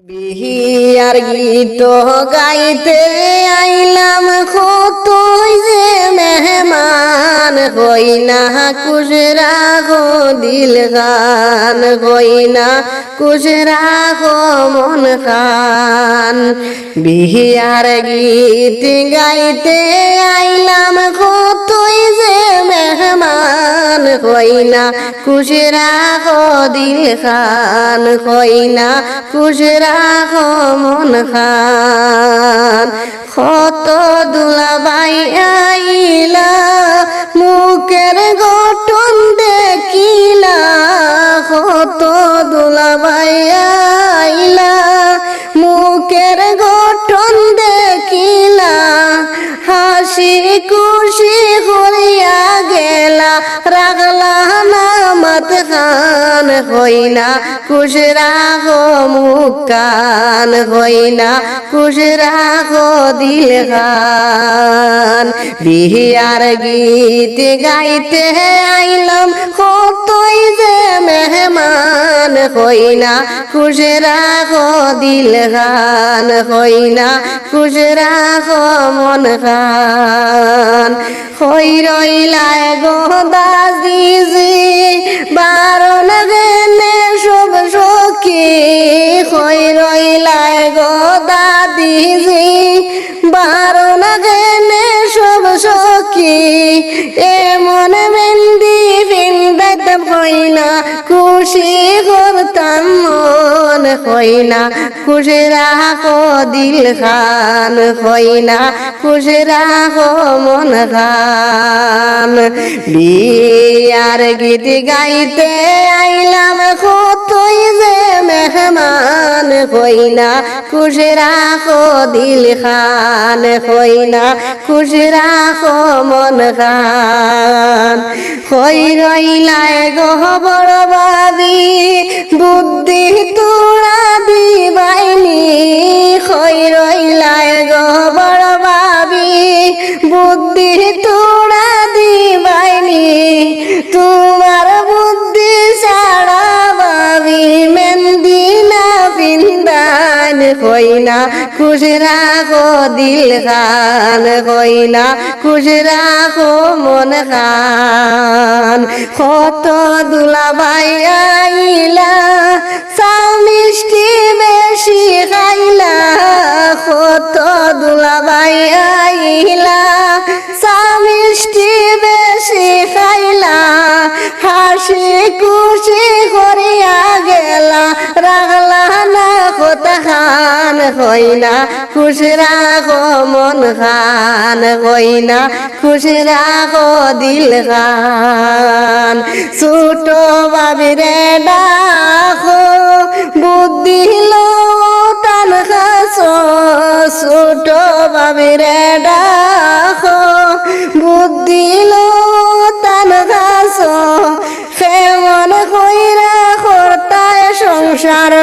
বিহিয়ার গীত গাইতে আইলাম কতই যে মেহমান হইনা কুশরা গো দিল খান হইনা কুশরা গো মন খান। বিহিয়ার গীত গাইতে আইলাম কতই যে মেহমান হইনা কুশরা গো দিল খান হইনা কুশরা গো মন খান। কত দুলাবাই আইলা মুখের গঠন দেখিলা কত দুলাবাই আইলা মুখের গঠন দেখিলা হাসি খুশি করিয়া গেলা রাগলা না মত খান হইনা কুশরা গো মুখ কান হইনা কুশরা গো দিল খান। বিহিয়ার গীত গাইতে আইলাম কতই যে মেহমান হইনা কুশরা গো দিল খান হইনা কুশরা গো মন খান। হই রইলায় গো দাদিজি বারণ গেনে সব সখী হই রইলায় গো দাদিজি বারণ গেনে সব সখী এমন মেহেন্দি ফিন্দাতাম হইনা খুশি করতাম মন হইনা কুশরা গো দিল খান হইনা কুশরা গো মন খান। বিয়ার গীত গাইতে আইলাম কতই যে মেহমান হইনা কুশরা গো দিল খান হইনা কুশরা গো মন খান। হই রইলায় গো বড় বাবি বুদ্ধি তোরা দিবাইনি হই রইলায় গো বড় বাবি বুদ্ধি তোরা দিবাইনি তোমার বুদ্ধি ছাড়া বাবি মেহেন্দি না পিন্দান হইনা কুশরা গো দিল খান হইনা কুশরা গো মন খান। কত দুলাবাই আইলা চা মিষ্টি বেশি খাইলা কত দুলাবাই আইলা চা মিষ্টি বেশি খাইলা হাসি খুশি করিয়া গেলা রাগলা না কথা খান হইনা কুশরা গো মন খান হইনা কুশরা গো দিল খান। ছোট বাবিরে ডাকো বুদ্ধি লো টান খাস ছোট বাবিরে ডাকো বুদ্ধি লো টান খাস কেমন কইরা করতায় সংসার